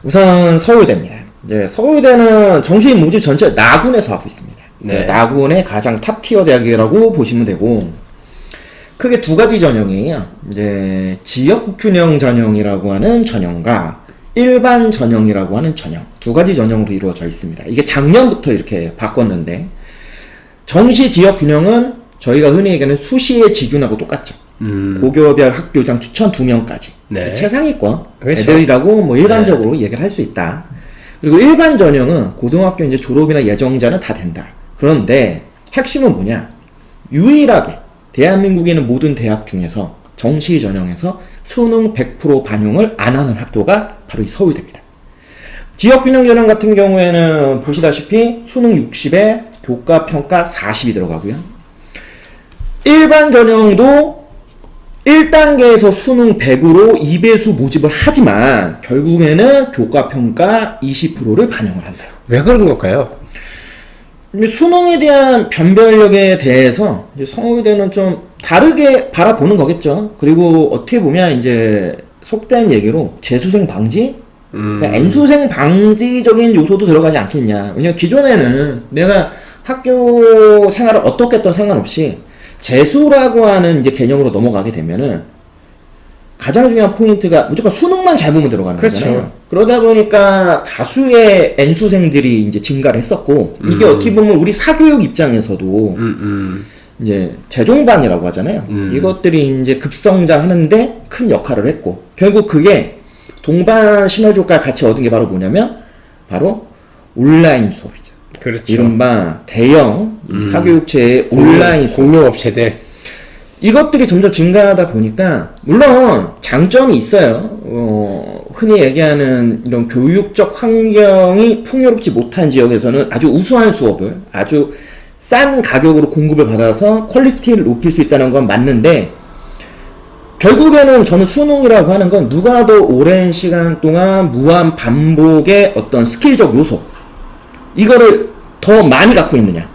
우선 서울대입니다. 네, 서울대는 정시인 모집 전체 나군에서 하고 있습니다. 네. 나군의 가장 탑티어 대학이라고 보시면 되고, 크게 두 가지 전형이에요. 이제 지역균형 전형이라고 하는 전형과 일반 전형이라고 하는 전형, 두 가지 전형으로 이루어져 있습니다. 이게 작년부터 이렇게 바꿨는데, 정시 지역균형은 저희가 흔히 얘기하는 수시의 지균하고 똑같죠. 고교별 학교장 추천 2명까지. 네. 최상위권 그렇죠. 애들이라고 뭐 일반적으로 얘기를 할 수 있다. 그리고 일반 전형은 고등학교 이제 졸업이나 예정자는 다 된다. 그런데 핵심은 뭐냐? 유일하게 대한민국에 있는 모든 대학 중에서 정시 전형에서 수능 100% 반영을 안 하는 학교가 바로 이 서울대입니다. 지역균형 전형 같은 경우에는 보시다시피 수능 60에 교과평가 40이 들어가고요. 일반 전형도 1단계에서 수능 100으로 2배수 모집을 하지만 결국에는 교과평가 20%를 반영을 한대요. 왜 그런 걸까요? 수능에 대한 변별력에 대해서 이제 서울대는 좀 다르게 바라보는 거겠죠. 그리고 어떻게 보면 이제 속된 얘기로 재수생 방지? 그러니까 N수생 방지적인 요소도 들어가지 않겠냐. 왜냐면 기존에는 내가 학교 생활을 어떻게 했던 상관없이 재수라고 하는 이제 개념으로 넘어가게 되면은 가장 중요한 포인트가 무조건 수능만 잘 보면 들어가는 그렇죠. 거잖아요. 그러다 보니까 다수의 N수생들이 이제 증가를 했었고, 이게 어떻게 보면 우리 사교육 입장에서도 이제 재종반이라고 하잖아요. 이것들이 이제 급성장하는데 큰 역할을 했고, 결국 그게 동반 시너지 효과를 같이 얻은 게 바로 뭐냐면 바로 온라인 수업이죠. 그렇죠. 이른바 대형 이 사교육체의 온라인 수업. 공룡업체들. 이것들이 점점 증가하다 보니까 물론 장점이 있어요. 흔히 얘기하는 이런 교육적 환경이 풍요롭지 못한 지역에서는 아주 우수한 수업을 아주 싼 가격으로 공급을 받아서 퀄리티를 높일 수 있다는 건 맞는데, 결국에는 저는 수능이라고 하는 건 누가 더 오랜 시간 동안 무한 반복의 어떤 스킬적 요소, 이거를 더 많이 갖고 있느냐.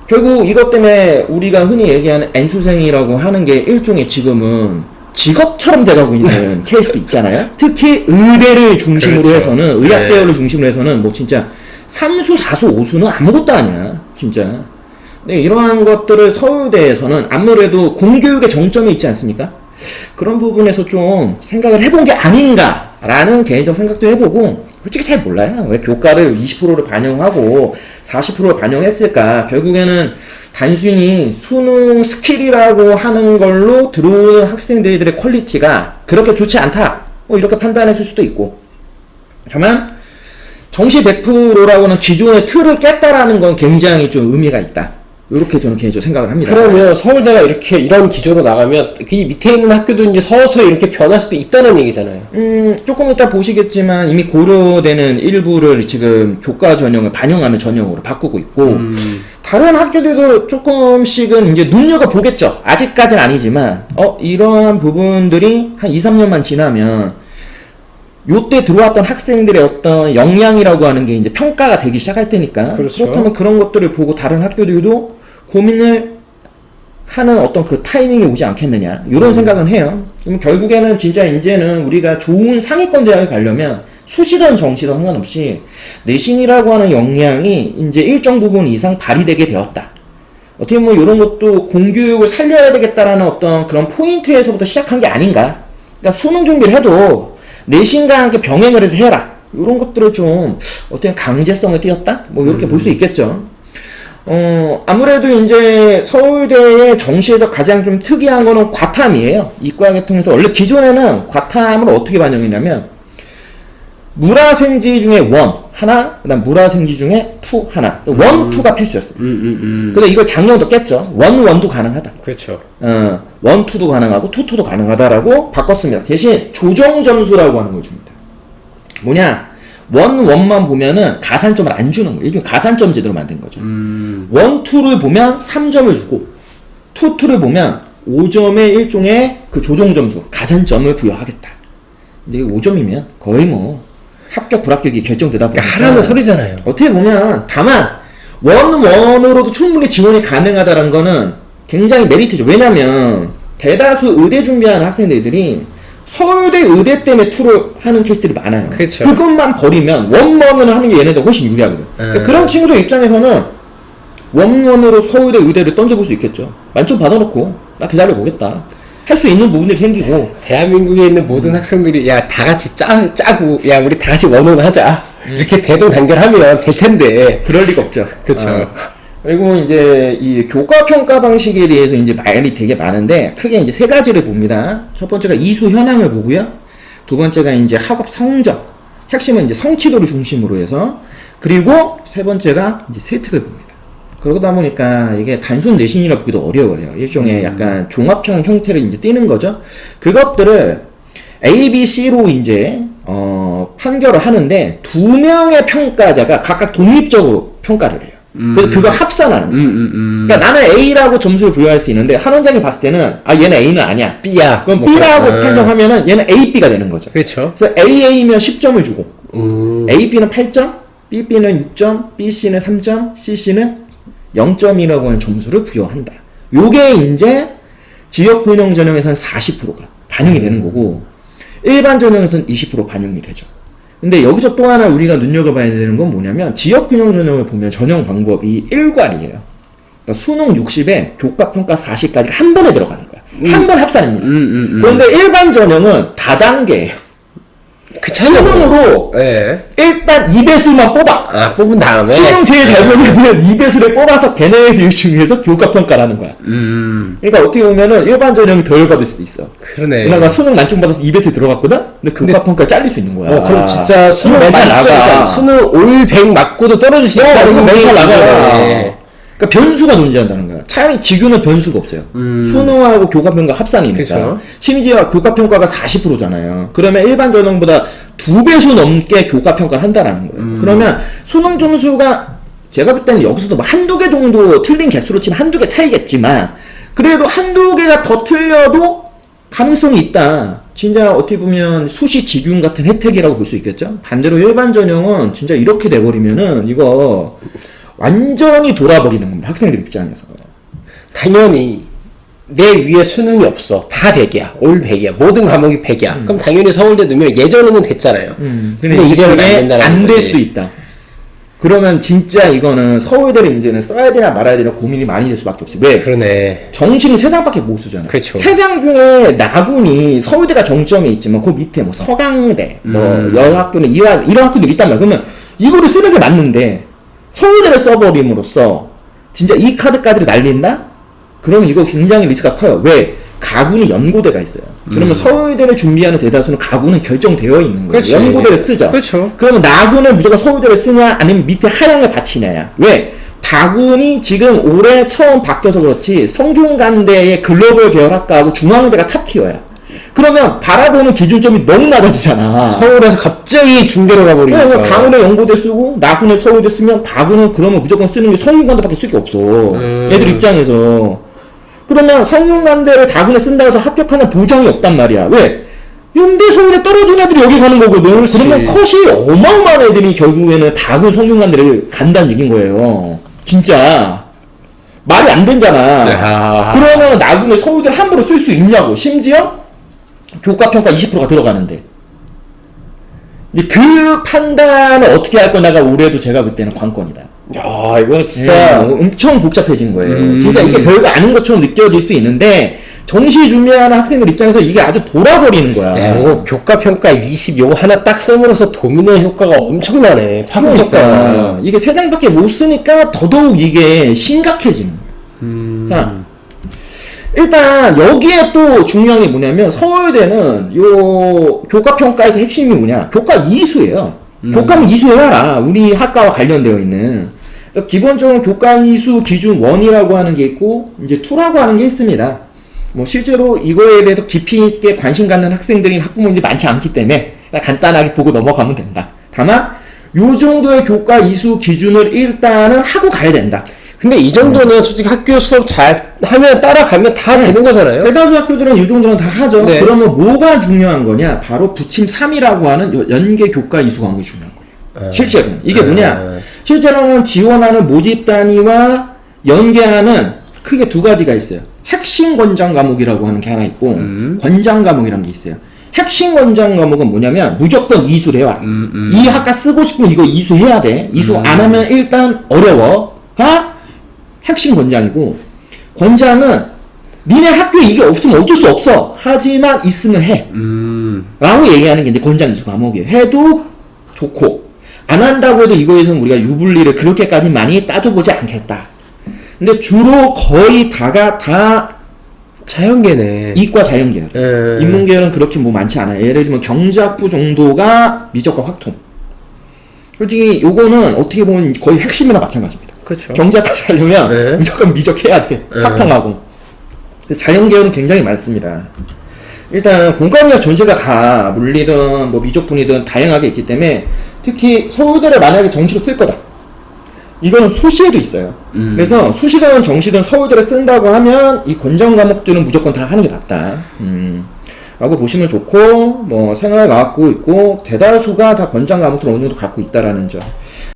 결국 이것 때문에 우리가 흔히 얘기하는 N수생이라고 하는 게 일종의 지금은 직업처럼 돼가고 있는 케이스도 있잖아요. 특히 의대를 중심으로 그렇죠. 해서는, 의학계열을 진짜로 해서는 뭐 진짜 3수, 4수, 5수는 아무것도 아니야. 진짜. 네, 이러한 것들을 서울대에서는 아무래도 공교육의 정점이 있지 않습니까? 그런 부분에서 좀 생각을 해본 게 아닌가라는 개인적 생각도 해보고, 솔직히 잘 몰라요. 왜 교과를 20%를 반영하고 40%를 반영했을까? 결국에는 단순히 수능 스킬이라고 하는 걸로 들어오는 학생들의 퀄리티가 그렇게 좋지 않다. 뭐 이렇게 판단했을 수도 있고. 다만 정시 100%라고는 기존의 틀을 깼다라는 건 굉장히 좀 의미가 있다. 이렇게 저는 개인적으로 생각을 합니다. 그러면 서울대가 이렇게 이런 기조로 나가면 그 밑에 있는 학교도 이제 서서히 이렇게 변할 수도 있다는 얘기잖아요. 조금 이따 보시겠지만 이미 고려되는 일부를 지금 교과 전형을 반영하는 전형으로 바꾸고 있고, 다른 학교들도 조금씩은 이제 눈여겨보겠죠. 아직까지는 아니지만, 이러한 부분들이 한 2, 3년만 지나면 요때 들어왔던 학생들의 어떤 역량이라고 하는 게 이제 평가가 되기 시작할 테니까. 그렇죠. 그렇다면 그런 것들을 보고 다른 학교들도 고민을 하는 어떤 그 타이밍이 오지 않겠느냐, 이런 생각은 해요. 그럼 결국에는 진짜 이제는 우리가 좋은 상위권 대학에 가려면 수시든 정시든 상관없이 내신이라고 하는 역량이 이제 일정 부분 이상 발휘되게 되었다. 어떻게 보면 이런 것도 공교육을 살려야 되겠다라는 어떤 그런 포인트에서부터 시작한 게 아닌가. 그러니까 수능 준비를 해도 내신과 함께 병행을 해서 해라. 이런 것들을 좀 어떻게 강제성을 띄었다? 뭐 이렇게 볼 수 있겠죠. 아무래도 이제 서울대의 정시에서 가장 좀 특이한 거는 과탐이에요. 이과계통에서 원래 기존에는 과탐을 어떻게 반영했냐면 물화생지 중에 원 하나, 그다음 물화생지 중에 투 하나, 원 투가 필수였어요. 근데 이걸 작년도 깼죠. 원도 가능하다. 그렇죠. 원 투도 가능하고 투도 가능하다라고 바꿨습니다. 대신 조정 점수라고 하는 걸 줍니다. 뭐냐? 원만 보면은 가산점을 안 주는 거예요. 일종의 가산점 제도로 만든 거죠. 원, 투를 보면 3점을 주고, 투를 보면 5점의 일종의 그 조정 점수, 가산점을 부여하겠다. 근데 5점이면 거의 뭐 합격, 불합격이 결정되다 보니까 하라는 소리잖아요. 어떻게 보면 다만 원으로도 충분히 지원이 가능하다는 거는 굉장히 메리트죠. 왜냐면 대다수 의대 준비하는 학생들이 서울대 의대 때문에 투를 하는 케이스들이 많아요. 그쵸. 그것만 버리면 원원을 하는 게 얘네들 훨씬 유리하거든. 그러니까 그런 친구들 입장에서는 원원으로 서울대 의대를 던져볼 수 있겠죠. 만점 받아놓고 나 기다려보겠다. 할 수 있는 부분들이 생기고. 대한민국에 있는 모든 학생들이 야 다 같이 짜고 야 우리 다 같이 원원 하자 이렇게 대동단결하면 될 텐데 그럴 리가 없죠. 그쵸. 그리고 이제 이 교과 평가 방식에 대해서 이제 말이 되게 많은데 크게 이제 세 가지를 봅니다. 첫 번째가 이수 현황을 보고요. 두 번째가 이제 학업 성적, 핵심은 이제 성취도를 중심으로 해서, 그리고 세 번째가 이제 세특을 봅니다. 그러다 보니까 이게 단순 내신이라 보기도 어려워요. 일종의 약간 종합형 형태를 이제 띠는 거죠. 그것들을 A, B, C로 이제 판결을 하는데 두 명의 평가자가 각각 독립적으로 평가를 해요. 그래서 그걸 합산하는 거예요. 그러니까 나는 A라고 점수를 부여할 수 있는데 한 원장이 봤을 때는 아 얘는 A는 아니야. B야. 그럼 뭐 B라고 그런- 판정하면은 얘는 A, B가 되는 거죠. 그렇죠. 그래서 AA면 10점을 주고 A, B는 8점, B, B는 6점, B, C는 3점, C, C는 0점이라고 하는 점수를 부여한다. 요게 이제 지역균형 전형에서는 40%가 반영이 되는 거고 일반 전형에서는 20% 반영이 되죠. 근데 여기서 또 하나 우리가 눈여겨봐야 되는 건 뭐냐면 지역균형 전형을 보면 전형 방법이 일괄이에요. 그러니까 수능 60에 교과평가 40까지 한 번에 들어가는 거야. 한 번 합산입니다. 그런데 일반 전형은 다단계예요. 그 차이가 수능으로 예. 일단 2배수만 뽑아. 아 뽑은 다음에 수능 제일 잘 보는 애들은 2배수를 뽑아서 걔네들 중에서 교과평가를 하는 거야. 그러니까 어떻게 보면은 일반 전형이 덜 받을 수도 있어. 그러네. 내가 수능 만점 받아서 2배수 들어갔거든? 근데 교과평가 잘릴 수 있는 거야. 그럼 진짜 수능 멘탈 만점, 나가. 수능 올 100 맞고도 떨어질 수 있다는 이거 멘탈 나가. 얘기네. 그러니까 변수가 존재한다는 거야. 차라리 지금은 변수가 없어요. 수능하고 교과평가 합산이니까. 그쵸. 심지어 교과평가가 40%잖아요. 그러면 일반 전형보다 2배수 넘게 교과평가를 한다라는 거예요. 그러면 수능 점수가 제가 볼 때는 여기서도 뭐 한두 개 정도 틀린 개수로 치면 한두 개 차이겠지만 그래도 한두 개가 더 틀려도 가능성이 있다. 진짜 어떻게 보면 수시 직윤 같은 혜택이라고 볼 수 있겠죠. 반대로 일반 전형은 진짜 이렇게 돼버리면은 이거 완전히 돌아버리는 겁니다. 학생들 입장에서. 당연히 내 위에 수능이 없어. 다 100이야. 올 100이야. 모든 과목이 100이야. 그럼 당연히 서울대 넣으면 예전에는 됐잖아요. 근데 이제는 안 된다는 안 될 거지. 수도 있다. 그러면 진짜 이거는 서울대를 이제는 써야 되나 말아야 되나 고민이 많이 될 수밖에 없어요. 왜? 그러네. 정시는 3장밖에 못 쓰잖아. 그쵸. 3장 중에 나군이 서울대가 정점에 있지만 그 밑에 뭐 서강대, 뭐 여학교는 이런 학교들이 있단 말이야. 그러면 이거를 쓰는 게 맞는데 서울대를 써버림으로써 진짜 이 카드까지를 날린다? 그러면 이거 굉장히 리스크가 커요. 왜? 가군이 연고대가 있어요. 그러면 서울대를 준비하는 대다수는 가군은 결정되어 있는 거예요. 그렇지. 연고대를 쓰죠. 그렇죠. 그러면 나군은 무조건 서울대를 쓰냐 아니면 밑에 하향을 바치냐야. 왜? 다군이 지금 올해 처음 바뀌어서 그렇지 성균관대의 글로벌 계열학과하고 중앙대가 탑티어야. 그러면 바라보는 기준점이 너무 낮아지잖아. 서울에서 갑자기 중대로 가버리니까. 그러니까 강원에 연고대 쓰고 나군에 서울대 쓰면 다군은 그러면 무조건 쓰는 게 성균관대밖에 쓸 게 없어. 애들 입장에서. 그러면 성균관대를 다군에 쓴다고 해서 합격하는 보장이 없단 말이야. 왜? 연대 서울대 떨어진 애들이 여기 가는 거거든. 그렇지. 그러면 컷이 어마어마한 애들이 결국에는 다군 성균관대를 간다는 얘기인 거예요. 진짜. 말이 안 되잖아. 야. 그러면 나군에 서울대를 함부로 쓸 수 있냐고. 심지어 교과평가 20%가 들어가는데. 이제 그 판단을 어떻게 할 거냐가 올해도 제가 볼 때는 관건이다. 야, 이거 진짜. 엄청 복잡해진 거예요. 진짜 이게 별거 아닌 것처럼 느껴질 수 있는데 정시 준비하는 학생들 입장에서 이게 아주 돌아버리는 거야. 야, 이거 교과평가 20 요거 하나 딱 씀으로써 도미노 효과가 엄청나네. 파급 효과가. 그러니까 이게 세 장밖에 못 쓰니까 더더욱 이게 심각해지는 거예요. 자, 일단 여기에 또 중요한 게 뭐냐면 서울대는 요 교과평가에서 핵심이 뭐냐? 교과 이수예요. 교과는 이수해라. 우리 학과와 관련되어 있는. 그러니까 기본적으로 교과 이수 기준 1이라고 하는 게 있고 이제 2라고 하는 게 있습니다. 뭐 실제로 이거에 대해서 깊이 있게 관심 갖는 학생들이 학부모님들이 많지 않기 때문에 간단하게 보고 넘어가면 된다. 다만 요 정도의 교과 이수 기준을 일단은 하고 가야 된다. 근데 이 정도는 솔직히 학교 수업 잘 하면 따라가면 다 되는 거잖아요. 대다수 학교들은 이 정도는 다 하죠. 네. 그러면 뭐가 중요한 거냐? 바로 부침 3이라고 하는 연계 교과 이수 과목이 중요한 거예요. 실제로는. 이게 뭐냐? 실제로는 지원하는 모집 단위와 연계하는 크게 두 가지가 있어요. 핵심 권장 과목이라고 하는 게 하나 있고 권장 과목이라는 게 있어요. 핵심 권장 과목은 뭐냐면 무조건 이수해와. 이 학과 쓰고 싶으면 이거 이수해야 돼. 이수 안 하면 일단 어려워가 핵심 권장이고, 권장은 니네 학교에 이게 없으면 어쩔 수 없어. 하지만 있으면 해. 라고 얘기하는 게 이제 권장 이수 과목이에요. 해도 좋고, 안 한다고 해도 이거에서는 우리가 유불리를 그렇게까지 많이 따져보지 않겠다. 근데 주로 거의 다가 다 자연계네. 이과 자연계열. 인문계열은 그렇게 뭐 많지 않아요. 예를 들면 경제학부 정도가 미적과 확통. 솔직히 요거는 어떻게 보면 거의 핵심이나 마찬가지입니다. 그렇죠. 경제학까지 하려면 무조건 미적해야 돼. 확통하고. 근데 자연계열은 굉장히 많습니다. 일단 공과미학 전체가 다 물리든 뭐 미적분이든 다양하게 있기 때문에 특히 서울대를 만약에 정시로 쓸 거다. 이거는 수시에도 있어요. 그래서 수시든 정시든 서울대를 쓴다고 하면 이 권장 과목들은 무조건 다 하는 게 낫다. 라고 보시면 좋고, 뭐 생활과학부 있고 대다수가 다 권장 과목들 어느 정도 갖고 있다라는 점.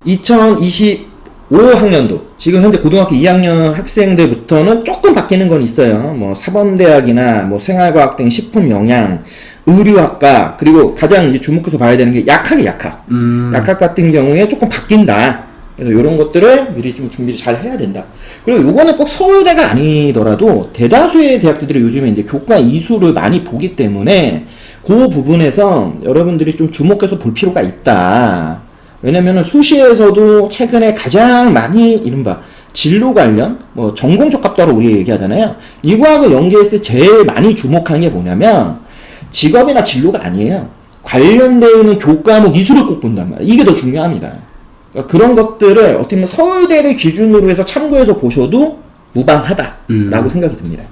2025학년도 지금 현재 고등학교 2학년 학생들부터는 조금 바뀌는 건 있어요. 뭐 사범대학이나 뭐 생활과학 등 식품영양, 의류학과, 그리고 가장 이제 주목해서 봐야 되는 게 약학. 약학 같은 경우에 조금 바뀐다. 그래서 이런 것들을 미리 좀 준비를 잘 해야 된다. 그리고 요거는 꼭 서울대가 아니더라도 대다수의 대학들이 요즘에 이제 교과 이수를 많이 보기 때문에 그 부분에서 여러분들이 좀 주목해서 볼 필요가 있다. 왜냐면은 수시에서도 최근에 가장 많이 이른바 진로 관련, 뭐 전공 적합도로 우리 얘기하잖아요. 이거하고 연계했을 때 제일 많이 주목하는 게 뭐냐면 직업이나 진로가 아니에요. 관련되어 있는 교과목 이수를 꼭 본단 말이에요. 이게 더 중요합니다. 그러니까 그런 것들을 어떻게 보면 서울대를 기준으로 해서 참고해서 보셔도 무방하다라고 생각이 듭니다.